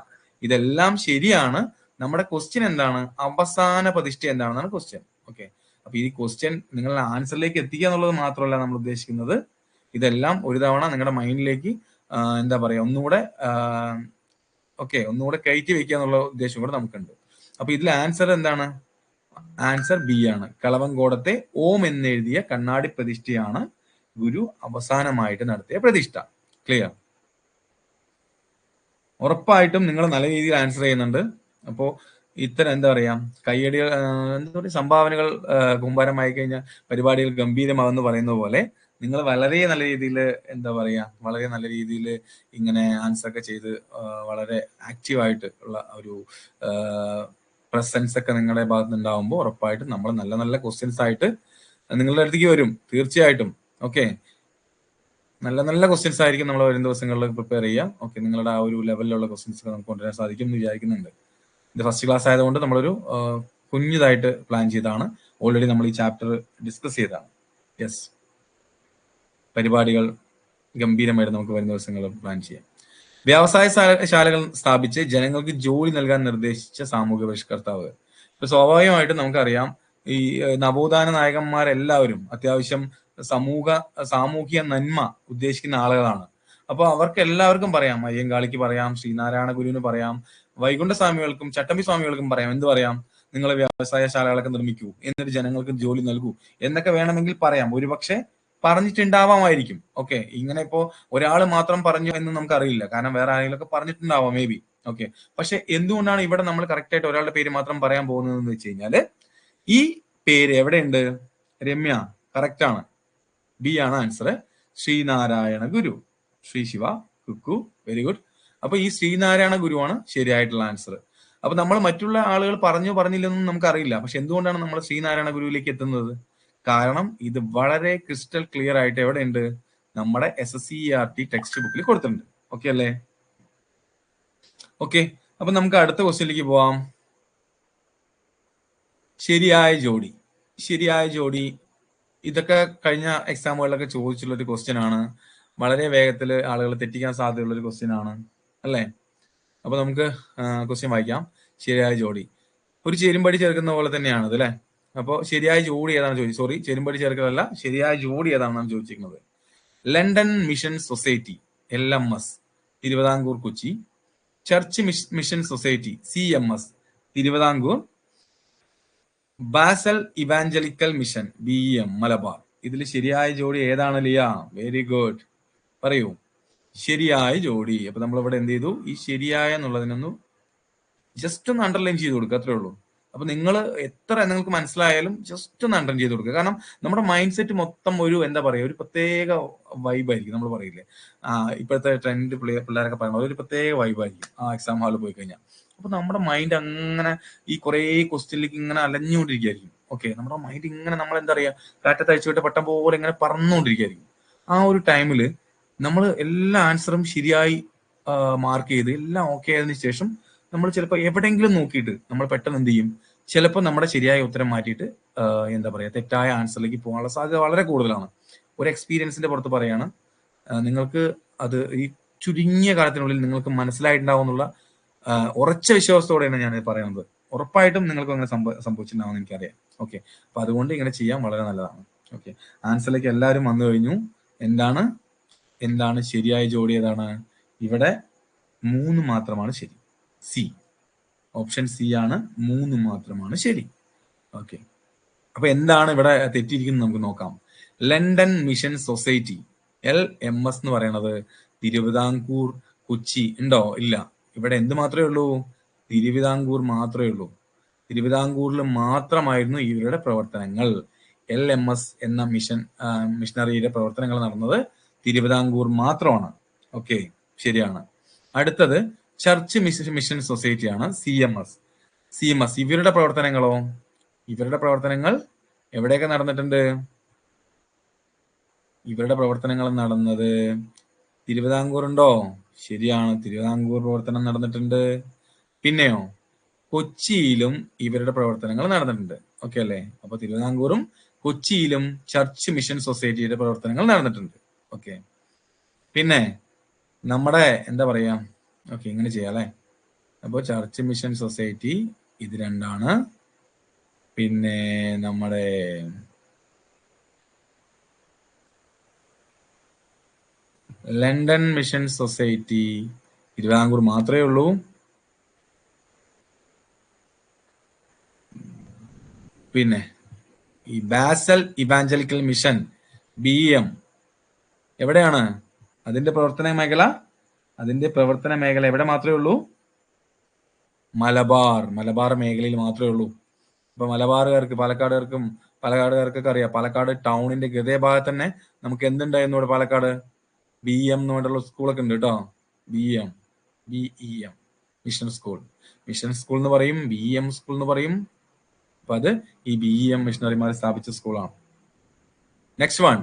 ഇതെല്ലാം ശരിയാണ്. നമ്മുടെ ക്വസ്റ്റ്യൻ എന്താണ്? അവസാന പ്രതിഷ്ഠ എന്താണെന്നാണ് ക്വസ്റ്റ്യൻ. ഓക്കെ, അപ്പൊ ഈ ക്വസ്റ്റ്യൻ നിങ്ങളുടെ ആൻസറിലേക്ക് എത്തിക്കുക എന്നുള്ളത് മാത്രമല്ല നമ്മൾ ഉദ്ദേശിക്കുന്നത്, ഇതെല്ലാം ഒരു തവണ നിങ്ങളുടെ മൈൻഡിലേക്ക് എന്താ പറയാ, ഒന്നുകൂടെ കയറ്റി വെക്കുക എന്നുള്ള ഉദ്ദേശം കൂടെ നമുക്കുണ്ട്. അപ്പൊ ഇതിൽ ആൻസർ എന്താണ്? ആൻസർ ബി ആണ്. കളവങ്കോടത്തെ ഓം എന്നെഴുതിയ കണ്ണാടി പ്രതിഷ്ഠയാണ് ഗുരു അവസാനമായിട്ട് നടത്തിയ പ്രതിഷ്ഠ. ക്ലിയർ? ഉറപ്പായിട്ടും നിങ്ങൾ നല്ല രീതിയിൽ ആൻസർ ചെയ്യുന്നുണ്ട്. അപ്പോ ഇത്തരം എന്താ പറയാ, കയ്യടികൾ, എന്താ പറയുക, സംഭാവനകൾ കുമ്പാരമായി കഴിഞ്ഞാൽ പരിപാടികൾ ഗംഭീരമാവെന്ന് പറയുന്ന പോലെ നിങ്ങൾ വളരെ നല്ല രീതിയിൽ എന്താ പറയാ, വളരെ നല്ല രീതിയിൽ ഇങ്ങനെ ആൻസർ ഒക്കെ ചെയ്ത് വളരെ ആക്റ്റീവായിട്ട് ഉള്ള ഒരു പ്രസൻസ് ഒക്കെ നിങ്ങളുടെ ഭാഗത്ത് ഉണ്ടാവുമ്പോൾ ഉറപ്പായിട്ടും നമ്മൾ നല്ല നല്ല ക്വസ്റ്റ്യൻസ് ആയിട്ട് നിങ്ങളുടെ അടുത്തേക്ക് വരും തീർച്ചയായിട്ടും. ഓക്കെ, നല്ല നല്ല ക്വസ്റ്റ്യൻസ് ആയിരിക്കും നമ്മൾ വരും ദിവസങ്ങളിൽ പ്രിപ്പയർ ചെയ്യാം. ഓക്കെ, നിങ്ങളുടെ ആ ഒരു ലെവലിലുള്ള ക്വസ്റ്റ്യൻസ് നമുക്ക് കൊണ്ടുവരാൻ സാധിക്കും എന്ന് വിചാരിക്കുന്നുണ്ട്. ഇത് ഫസ്റ്റ് ക്ലാസ് ആയതുകൊണ്ട് നമ്മളൊരു കുഞ്ഞതായിട്ട് പ്ലാൻ ചെയ്താണ്. ഓൾറെഡി നമ്മൾ ഈ ചാപ്റ്റർ ഡിസ്കസ് ചെയ്തതാണ്. യെസ്, പരിപാടികൾ ഗംഭീരമായിട്ട് നമുക്ക് വരുന്ന ദിവസങ്ങളിൽ പ്ലാൻ ചെയ്യാം. വ്യവസായ ശാലകൾ സ്ഥാപിച്ച് ജനങ്ങൾക്ക് ജോലി നൽകാൻ നിർദ്ദേശിച്ച സാമൂഹ്യ പരിഷ്കർത്താവ്. ഇപ്പൊ സ്വാഭാവികമായിട്ടും നമുക്കറിയാം, ഈ നവോത്ഥാന നായകന്മാരെല്ലാവരും അത്യാവശ്യം സാമൂഹിക നന്മ ഉദ്ദേശിക്കുന്ന ആളുകളാണ്. അപ്പൊ അവർക്ക് എല്ലാവർക്കും പറയാം, അയ്യങ്കാളിക്ക് പറയാം, ശ്രീനാരായണ ഗുരുവിന് പറയാം, വൈകുണ്ഠ സ്വാമികൾക്കും ചട്ടമ്പി സ്വാമികൾക്കും പറയാം, എന്ത് പറയാം? നിങ്ങൾ വ്യവസായ ശാലകളൊക്കെ നിർമ്മിക്കൂ, എന്നിട്ട് ജനങ്ങൾക്ക് ജോലി നൽകൂ എന്നൊക്കെ വേണമെങ്കിൽ പറയാം. ഒരുപക്ഷെ പറഞ്ഞിട്ടുണ്ടാവാമായിരിക്കും. ഓക്കെ, ഇങ്ങനെ ഇപ്പോ ഒരാൾ മാത്രം പറഞ്ഞു എന്ന് നമുക്ക് അറിയില്ല, കാരണം വേറെ ആരെങ്കിലും ഒക്കെ പറഞ്ഞിട്ടുണ്ടാവാം മേ ബി. ഓക്കെ, പക്ഷെ എന്തുകൊണ്ടാണ് ഇവിടെ നമ്മൾ കറക്റ്റ് ആയിട്ട് ഒരാളുടെ പേര് മാത്രം പറയാൻ പോകുന്നതെന്ന് വെച്ച് കഴിഞ്ഞാല്, ഈ പേര് എവിടെയുണ്ട്? രമ്യ, കറക്റ്റ് ആണ്, ബി ആണ് answer, Sreenarayana Guru. Sree Shiva, Kukku, very good. അപ്പൊ ഈ ശ്രീനാരായണ ഗുരുവാണ് ശരിയായിട്ടുള്ള ആൻസർ. അപ്പൊ നമ്മൾ മറ്റുള്ള ആളുകൾ പറഞ്ഞില്ലെന്നും നമുക്കറിയില്ല. പക്ഷെ എന്തുകൊണ്ടാണ് നമ്മൾ ശ്രീനാരായണ ഗുരുവിലേക്ക് എത്തുന്നത്? കാരണം ഇത് വളരെ ക്രിസ്റ്റൽ ക്ലിയർ ആയിട്ട് എവിടെയുണ്ട്? നമ്മുടെ SSCERT ടെക്സ്റ്റ് ബുക്കിൽ കൊടുത്തിട്ടുണ്ട്. ഓക്കെ അല്ലേ? ഓക്കെ, അപ്പൊ നമുക്ക് അടുത്ത ക്വസ്റ്റ്യനിലേക്ക് പോവാം. ശരിയായ ജോഡി. ശരിയായ ജോഡി ഇതൊക്കെ കഴിഞ്ഞ എക്സാമുകളിലൊക്കെ ചോദിച്ചുള്ള ഒരു ക്വസ്റ്റ്യൻ ആണ്. വളരെ വേഗത്തിൽ ആളുകൾ തെറ്റിക്കാൻ സാധ്യതയുള്ള ഒരു ക്വസ്റ്റ്യൻ ആണ് അല്ലേ? അപ്പൊ നമുക്ക് ക്വസ്റ്റ്യൻ വായിക്കാം. ശരിയായ ജോഡി ഒരു ചേരുംപടി ചേർക്കുന്ന പോലെ തന്നെയാണ് അല്ലേ? അപ്പോൾ ശരിയായ ജോഡി ഏതാണ് ചോദിച്ചത്? സോറി, ചേരുംപടി ചേർക്കലല്ല, ശരിയായ ജോഡി ഏതാണെന്നാണ് ചോദിച്ചിരിക്കുന്നത്. London mission society LMS Thiruvithamkoor Kochi, church mission society CMS Thiruvithamkoor, basal evangelical mission BEM Malabar. ഇതിൽ ശരിയായ ജോഡി ഏതാണ് ലിയ? വെരി ഗുഡ്, പറയൂ ശരിയായ ജോഡി. അപ്പൊ നമ്മൾ ഇവിടെ എന്ത് ചെയ്തു? ഈ ശരിയായ എന്നുള്ളതിനൊന്ന് ജസ്റ്റ് ഒന്ന് അണ്ടർലൈൻ ചെയ്ത് കൊടുക്കുക, അത്രേ ഉള്ളൂ. അപ്പൊ നിങ്ങൾ എത്ര നിങ്ങൾക്ക് മനസ്സിലായാലും ജസ്റ്റ് ഒന്ന് അണ്ടർലൈൻ ചെയ്ത് കൊടുക്കുക. കാരണം നമ്മുടെ മൈൻഡ് സെറ്റ് മൊത്തം ഒരു എന്താ പറയുക, ഒരു പ്രത്യേക വൈബായിരിക്കും. നമ്മൾ പറയില്ലേ, ഇപ്പോഴത്തെ ട്രെൻഡ് പിള്ളേരൊക്കെ പറയുന്നത് ഒരു പ്രത്യേക വൈബായിരിക്കും ആ എക്സാം ഹാളിൽ പോയി കഴിഞ്ഞാൽ. അപ്പൊ നമ്മുടെ മൈൻഡ് അങ്ങനെ ഈ കുറെ ക്വസ്റ്റ്യനിലേക്ക് ഇങ്ങനെ അലഞ്ഞുകൊണ്ടിരിക്കുകയായിരിക്കും. ഓക്കെ, നമ്മുടെ മൈൻഡ് ഇങ്ങനെ നമ്മൾ എന്താ പറയുക, കാറ്റത്ത് അഴിച്ചുവിട്ട പട്ടം പോലെ ഇങ്ങനെ പറന്നുകൊണ്ടിരിക്കുകയായിരിക്കും. ആ ഒരു ടൈമിൽ നമ്മൾ എല്ലാ ആൻസറും ശരിയായി മാർക്ക് ചെയ്ത് എല്ലാം ഓക്കെ ആയതിനു ശേഷം നമ്മൾ ചിലപ്പോൾ എവിടെയെങ്കിലും നോക്കിയിട്ട് നമ്മൾ പെട്ടെന്ന് എന്ത് ചെയ്യും, ചിലപ്പോൾ നമ്മുടെ ശരിയായ ഉത്തരം മാറ്റിയിട്ട് എന്താ പറയുക, തെറ്റായ ആൻസറിലേക്ക് പോകാനുള്ള സാധ്യത വളരെ കൂടുതലാണ്. ഒരു എക്സ്പീരിയൻസിന്റെ പുറത്ത് പറയാണ്, നിങ്ങൾക്ക് അത് ഈ ചുരുങ്ങിയ കാലത്തിനുള്ളിൽ നിങ്ങൾക്ക് മനസ്സിലായിട്ടുണ്ടാവും എന്നുള്ള ഉറച്ച വിശ്വാസത്തോടെയാണ് ഞാൻ പറയുന്നത്. ഉറപ്പായിട്ടും നിങ്ങൾക്ക് അങ്ങനെ സംഭവിച്ചിട്ടുണ്ടാവും എനിക്കറിയാം. ഓക്കെ, അപ്പൊ അതുകൊണ്ട് ഇങ്ങനെ ചെയ്യാൻ വളരെ നല്ലതാണ്. ഓക്കെ, ആൻസറിലേക്ക് എല്ലാവരും വന്നു കഴിഞ്ഞു. എന്താണ് ശരിയായ ജോഡി ഏതാണ്? ഇവിടെ 3 മാത്രമാണ് ശരി. സി, ഓപ്ഷൻ സി ആണ്, 3 മാത്രമാണ് ശരി. ഓക്കെ, അപ്പൊ എന്താണ് ഇവിടെ തെറ്റിയിരിക്കുന്നത് നമുക്ക് നോക്കാം. ലണ്ടൻ മിഷൻ സൊസൈറ്റി LMS എന്ന് പറയുന്നത് തിരുവിതാംകൂർ കൊച്ചി ഉണ്ടോ? ഇല്ല. ഇവിടെ എന്ത് മാത്രമേ ഉള്ളൂ? തിരുവിതാംകൂർ മാത്രമേ ഉള്ളൂ. തിരുവിതാംകൂറിൽ മാത്രമായിരുന്നു ഇവരുടെ പ്രവർത്തനങ്ങൾ. LMS എന്ന മിഷനറിയുടെ പ്രവർത്തനങ്ങൾ നടന്നത് തിരുവിതാംകൂർ മാത്രമാണ്. ഓക്കെ, ശരിയാണ്. അടുത്തത് ചർച്ച് മിഷൻ സൊസൈറ്റിയാണ് CMS. ഇവരുടെ പ്രവർത്തനങ്ങളോ? ഇവരുടെ പ്രവർത്തനങ്ങൾ എവിടെയൊക്കെ നടന്നിട്ടുണ്ട്? ഇവരുടെ പ്രവർത്തനങ്ങൾ നടന്നത് തിരുവിതാംകൂർ ഉണ്ടോ? ശരിയാണ്, തിരുവിതാംകൂർ പ്രവർത്തനം നടന്നിട്ടുണ്ട്. പിന്നെയോ കൊച്ചിയിലും ഇവരുടെ പ്രവർത്തനങ്ങൾ നടന്നിട്ടുണ്ട്. ഓക്കെ അല്ലേ? അപ്പൊ തിരുവിതാംകൂറും കൊച്ചിയിലും ചർച്ച് മിഷൻ സൊസൈറ്റിയുടെ പ്രവർത്തനങ്ങൾ നടന്നിട്ടുണ്ട്. ഓക്കെ, പിന്നെ നമ്മുടെ എന്താ പറയാ, ഓക്കെ ഇങ്ങനെ ചെയ്യാം അല്ലെ. അപ്പോൾ ചർച്ച് മിഷൻ സൊസൈറ്റി ഇത് രണ്ടാണ്. പിന്നെ നമ്മുടെ ലണ്ടൻ മിഷൻ സൊസൈറ്റി തിരുവിതാംകൂർ മാത്രമേ ഉള്ളൂ. പിന്നെ ഈ ബാസൽ ഇവാഞ്ചലിക്കൽ മിഷൻ BEM എവിടെയാണ്? അതിന്റെ പ്രവർത്തന മേഖല എവിടെ മാത്രമേ ഉള്ളൂ? മലബാർ മേഖലയിൽ മാത്രമേ ഉള്ളൂ. ഇപ്പൊ പാലക്കാടുകാർക്കൊക്കെ അറിയാം, പാലക്കാട് ടൗണിന്റെ ഹൃദയഭാഗത്ത് തന്നെ നമുക്ക് എന്തുണ്ടായിരുന്നു ഇവിടെ? പാലക്കാട് BEM എന്ന് പറഞ്ഞിട്ടുള്ള സ്കൂളൊക്കെ ഉണ്ട് കേട്ടോ. BEM മിഷൻ സ്കൂൾ എന്ന് പറയും, BEM സ്കൂൾ എന്ന് പറയും. അപ്പൊ അത് ഈ BEM മിഷണറിമാർ സ്ഥാപിച്ച സ്കൂളാണ്. നെക്സ്റ്റ് വൺ,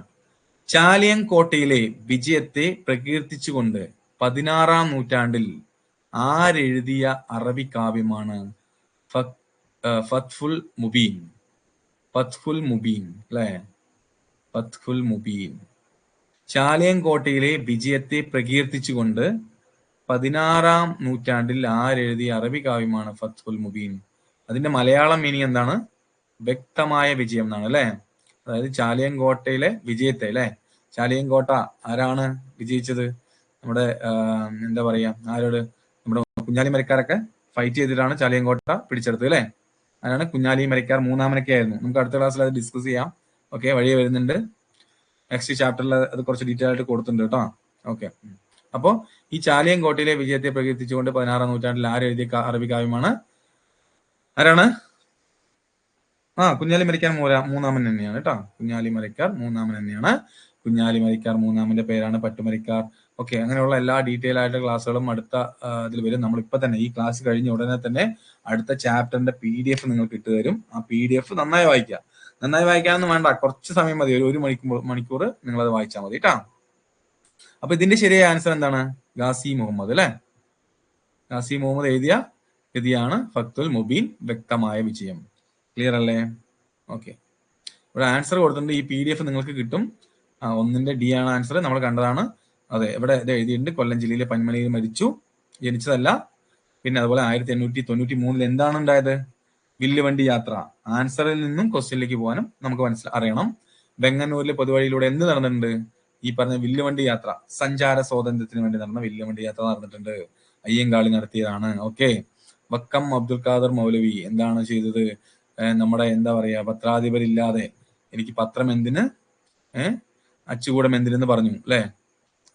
ചാലിയൻകോട്ടയിലെ വിജയത്തെ പ്രകീർത്തിച്ചുകൊണ്ട് 16-ാം നൂറ്റാണ്ടിൽ ആരെഴുതിയ അറബി കാവ്യമാണ് ഫത്ഹുൽ മുബീൻ അല്ലെ? ഫത്ഹുൽ മുബീൻ. ചാലിയൻകോട്ടയിലെ വിജയത്തെ പ്രകീർത്തിച്ചുകൊണ്ട് 16-ാം നൂറ്റാണ്ടിൽ ആരെഴുതിയ അറബി കാവ്യമാണ് ഫത്ഹുൽ മുബീൻ. അതിന്റെ മലയാളം മീനിങ് എന്താണ്? വ്യക്തമായ വിജയം എന്നാണ് അല്ലെ? അതായത് ചാലിയൻകോട്ടയിലെ വിജയത്തെ അല്ലെ? ചാലിയൻകോട്ട ആരാണ് വിജയിച്ചത്? നമ്മുടെ എന്താ പറയാ, ആരോട്? നമ്മുടെ കുഞ്ഞാലി മരക്കാരൊക്കെ ഫൈറ്റ് ചെയ്തിട്ടാണ് ചാലിയൻകോട്ട പിടിച്ചെടുത്തത് അല്ലെ? അതാണ് കുഞ്ഞാലി മരക്കാർ മൂന്നാമനൊക്കെയായിരുന്നു. നമുക്ക് അടുത്ത ക്ലാസ്സിൽ അത് ഡിസ്കസ് ചെയ്യാം. ഓക്കെ, വഴിയെ വരുന്നുണ്ട്. നെക്സ്റ്റ് ചാപ്റ്ററിൽ അത് കുറച്ച് ഡീറ്റെയിൽ ആയിട്ട് കൊടുത്തിട്ടുണ്ട് കേട്ടോ. ഓക്കെ, അപ്പോ ഈ ചാലിയൻകോട്ടയിലെ വിജയത്തെ പ്രകീർത്തിച്ചുകൊണ്ട് 16-ാം നൂറ്റാണ്ടിൽ ആരെഴുതിയ അറബി കാവ്യമാണ്? ആരാണ്? കുഞ്ഞാലി മരക്കാർ മൂന്നാമൻ തന്നെയാണ് കേട്ടോ. കുഞ്ഞാലി മരക്കാർ മൂന്നാമൻ തന്നെയാണ്. കുഞ്ഞാലി മരക്കാർ മൂന്നാമന്റെ പേരാണ് പട്ടുമരക്കാർ. ഓക്കെ, അങ്ങനെയുള്ള എല്ലാ ഡീറ്റെയിൽ ആയിട്ട് ക്ലാസ്സുകളും അടുത്ത ഇതിൽ വരും. നമ്മളിപ്പോൾ തന്നെ ഈ ക്ലാസ് കഴിഞ്ഞ ഉടനെ തന്നെ അടുത്ത ചാപ്റ്ററിന്റെ PDF നിങ്ങൾക്ക് ഇട്ട് തരും. ആ PDF നന്നായി വായിക്കുക. നന്നായി വായിക്കാനൊന്നും വേണ്ട, കുറച്ച് സമയം മതി, ഒരു മണിക്കൂർ നിങ്ങളത് വായിച്ചാൽ മതി കേട്ടോ. അപ്പൊ ഇതിന്റെ ശരിയായ ആൻസർ എന്താണ്? ഗാസി മുഹമ്മദ് അല്ലെ? ഗാസി മുഹമ്മദ് എഴുതിയ കൃതിയാണ് ഫത്തുൽ മുബീൻ, വ്യക്തമായ വിജയം. ക്ലിയർ അല്ലേ? ഓക്കെ, ഇവിടെ ആൻസർ കൊടുത്തിട്ടുണ്ട്. ഈ PDF നിങ്ങൾക്ക് കിട്ടും. ഒന്നിന്റെ D ആണ് ആൻസർ, നമ്മൾ കണ്ടതാണ്. അതെ, ഇവിടെ ഇത് എഴുതിയിട്ടുണ്ട്. കൊല്ലം ജില്ലയിലെ പന്മനയിൽ മരിച്ചു, ജനിച്ചതല്ല. പിന്നെ അതുപോലെ 1893 എന്താണ് ഉണ്ടായത്? വില്ലുവണ്ടി യാത്ര. ആൻസറിൽ നിന്നും ക്വസ്റ്റ്യനിലേക്ക് പോകാനും നമുക്ക് അറിയണം. വെങ്ങന്നൂരിലെ പൊതുവഴിയിലൂടെ എന്ത് നടന്നിട്ടുണ്ട്? ഈ പറഞ്ഞ വില്ലുവണ്ടി യാത്ര, സഞ്ചാര സ്വാതന്ത്ര്യത്തിന് വേണ്ടി നടന്ന വില്ലുവണ്ടി യാത്ര നടന്നിട്ടുണ്ട്. അയ്യങ്കാളി നടത്തിയതാണ്. ഓക്കെ. വക്കം അബ്ദുൽ ഖാദർ മൗലവി എന്താണ് ചെയ്തത്? നമ്മുടെ എന്താ പറയാ, പത്രാധിപരില്ലാതെ എനിക്ക് പത്രം എന്തിന്, അച്ചുകൂടം എന്തിനെന്ന് പറഞ്ഞു അല്ലെ?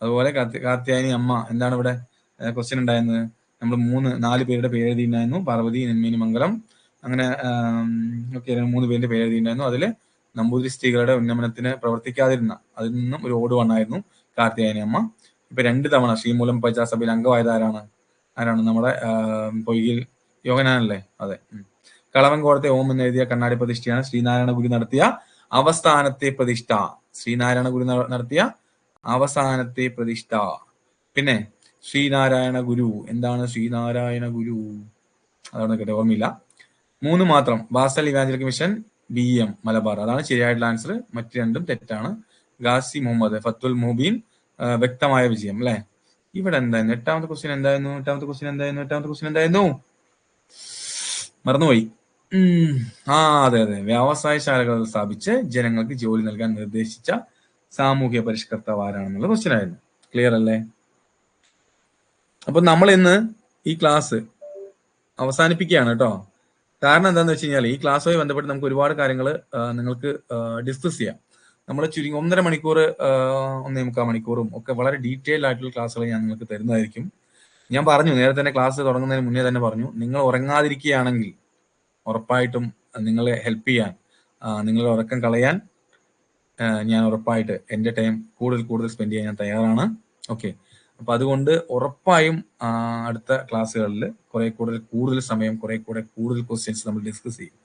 അതുപോലെ കാർത്യായനി അമ്മ എന്താണ് ഇവിടെ ക്വസ്റ്റ്യൻ ഉണ്ടായിരുന്നത്? നമ്മൾ 4 പേരുടെ പേര് എഴുതിയിട്ടുണ്ടായിരുന്നു. പാർവതി, നെന്മേനി മംഗലം, അങ്ങനെ ഓക്കെ 3 പേരുടെ പേര് എഴുതിയിട്ടുണ്ടായിരുന്നു. അതില് നമ്പൂതിരി സ്ത്രീകളുടെ ഉന്നമനത്തിന് പ്രവർത്തിക്കാതിരുന്ന അതിൽ നിന്നും ഒരു ഓട് വണ്ണായിരുന്നു കാർത്യായനി അമ്മ. ഇപ്പൊ 2 തവണ ശ്രീമൂലം പഞ്ചായത്ത് അംഗമായത് ആരാണ്? നമ്മുടെ പൊയ്കയിൽ യോഹനാനല്ലേ? അതെ. കളവൻകോടത്തെ ഓം എന്ന് എഴുതിയ കണ്ണാടി പ്രതിഷ്ഠയാണ് ശ്രീനാരായണ ഗുരു നടത്തിയ അവസാനത്തെ പ്രതിഷ്ഠ. ശ്രീനാരായണ ഗുരു നടത്തിയ അവസാനത്തെ പ്രതിഷ്ഠ. പിന്നെ ശ്രീനാരായണ ഗുരു എന്താണ്? ശ്രീനാരായണ ഗുരു അതാണ് കേട്ടോ, ഓർമ്മയില്ല. 3 മാത്രം. Basel Evangelical Mission, BM Malabar. അതാണ് ശരിയായിട്ടുള്ള ആൻസർ. മറ്റു 2ഉം തെറ്റാണ്. ഗാസി മുഹമ്മദ്, ഫത്തുൽ മുബീൻ, വ്യക്തമായ വിജയം അല്ലെ? ഇവിടെ എന്തായിരുന്നു? 8ാമത്തെ ക്വസ്റ്റ്യൻ എന്തായിരുന്നു? മറന്നുപോയി. അതെ, വ്യവസായശാലകൾ സ്ഥാപിച്ച് ജനങ്ങൾക്ക് ജോലി നൽകാൻ നിർദ്ദേശിച്ച സാമൂഹ്യ പരിഷ്കർത്താവ് ആരാണെന്നുള്ള ക്വസ്റ്റ്യൻ ആയിരുന്നു. ക്ലിയർ അല്ലേ? അപ്പൊ നമ്മൾ ഇന്ന് ഈ ക്ലാസ് അവസാനിപ്പിക്കുകയാണ് കേട്ടോ. കാരണം എന്താണെന്ന് വെച്ച് കഴിഞ്ഞാൽ ഈ ക്ലാസ്സുമായി ബന്ധപ്പെട്ട് നമുക്ക് ഒരുപാട് കാര്യങ്ങൾ നിങ്ങൾക്ക് ഡിസ്കസ് ചെയ്യാം. നമ്മൾ ചുരുങ്ങി 1.5 മണിക്കൂർ 1.25 മണിക്കൂറും ഒക്കെ വളരെ ഡീറ്റെയിൽഡ് ആയിട്ടുള്ള ക്ലാസ്സുകൾ ഞാൻ നിങ്ങൾക്ക് തരുന്നതായിരിക്കും. ഞാൻ പറഞ്ഞു, നേരത്തെ തന്നെ ക്ലാസ് തുടങ്ങുന്നതിന് മുന്നേ തന്നെ പറഞ്ഞു, നിങ്ങൾ ഉറങ്ങാതിരിക്കുകയാണെങ്കിൽ ഉറപ്പായിട്ടും നിങ്ങളെ ഹെൽപ്പ് ചെയ്യാൻ, നിങ്ങളുടെ ഉറക്കം കളയാൻ ഞാൻ ഉറപ്പായിട്ട് എൻ്റെ ടൈം കൂടുതൽ സ്പെൻഡ് ചെയ്യാൻ ഞാൻ തയ്യാറാണ്. ഓക്കെ, അപ്പൊ അതുകൊണ്ട് ഉറപ്പായും അടുത്ത ക്ലാസ്സുകളിൽ കൂടുതൽ സമയം കൂടുതൽ ക്വസ്റ്റ്യൻസ് നമ്മൾ ഡിസ്കസ് ചെയ്യും.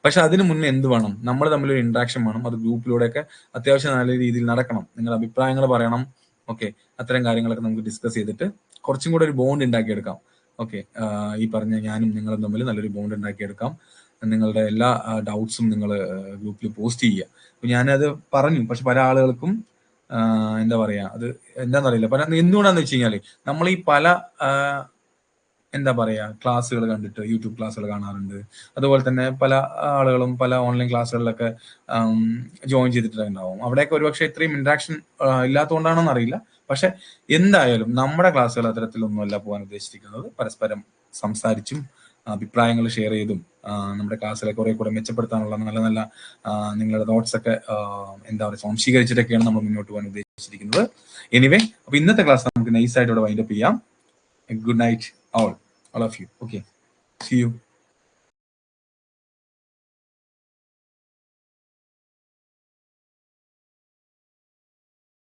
പക്ഷെ അതിന് മുന്നേ എന്ത് വേണം? നമ്മൾ തമ്മിലൊരു ഇന്ററാക്ഷൻ വേണം. അത് ഗ്രൂപ്പിലൂടെയൊക്കെ അത്യാവശ്യം നല്ല രീതിയിൽ നടക്കണം. നിങ്ങളുടെ അഭിപ്രായങ്ങൾ പറയണം. ഓക്കെ, അത്തരം കാര്യങ്ങളൊക്കെ നമുക്ക് ഡിസ്കസ് ചെയ്തിട്ട് കുറച്ചും കൂടെ ഒരു ബോണ്ട് ഉണ്ടാക്കിയെടുക്കാം. ഓക്കെ, ഈ പറഞ്ഞ ഞാനും നിങ്ങളും തമ്മിൽ നല്ലൊരു ബോണ്ട് ഉണ്ടാക്കിയെടുക്കാം. നിങ്ങളുടെ എല്ലാ ഡൗട്ട്സും നിങ്ങൾ ഗ്രൂപ്പിൽ പോസ്റ്റ് ചെയ്യുക. അപ്പൊ ഞാനത് പറഞ്ഞു, പക്ഷെ പല ആളുകൾക്കും എന്താ പറയാ, അത് എന്താണെന്നറിയില്ല. എന്തുകൊണ്ടാന്ന് വെച്ച് കഴിഞ്ഞാല് നമ്മൾ ഈ പല എന്താ പറയാ ക്ലാസ്സുകൾ കണ്ടിട്ട് യൂട്യൂബ് ക്ലാസ്സുകൾ കാണാറുണ്ട്. അതുപോലെ തന്നെ പല ആളുകളും പല ഓൺലൈൻ ക്ലാസ്സുകളിലൊക്കെ ജോയിൻ ചെയ്തിട്ടുണ്ടാവും. അവിടെയൊക്കെ ഒരുപക്ഷെ ഇത്രയും ഇന്ററാക്ഷൻ ഇല്ലാത്തതുകൊണ്ടാണോന്ന് അറിയില്ല. പക്ഷെ എന്തായാലും നമ്മുടെ ക്ലാസ്സുകൾ അത്തരത്തിലൊന്നുമല്ല പോകാൻ ഉദ്ദേശിക്കുന്നത്. പരസ്പരം സംസാരിച്ചും അഭിപ്രായങ്ങൾ ഷെയർ ചെയ്തും നമ്മുടെ ക്ലാസ്സിലെ കുറെ മെച്ചപ്പെടുത്താനുള്ള നല്ല നിങ്ങളുടെ നോട്ട്സ് ഒക്കെ എന്താ പറയുക സ്വാംശീകരിച്ചിട്ടൊക്കെയാണ് നമ്മൾ മുന്നോട്ട് പോകാൻ ഉദ്ദേശിച്ചിരിക്കുന്നത്. എനിവേ, അപ്പൊ ഇന്നത്തെ ക്ലാസ് നമുക്ക് നൈസായിട്ട് ഇവിടെ വൈൻഡപ്പ് ചെയ്യാം. Good night all of you. Okay, see you.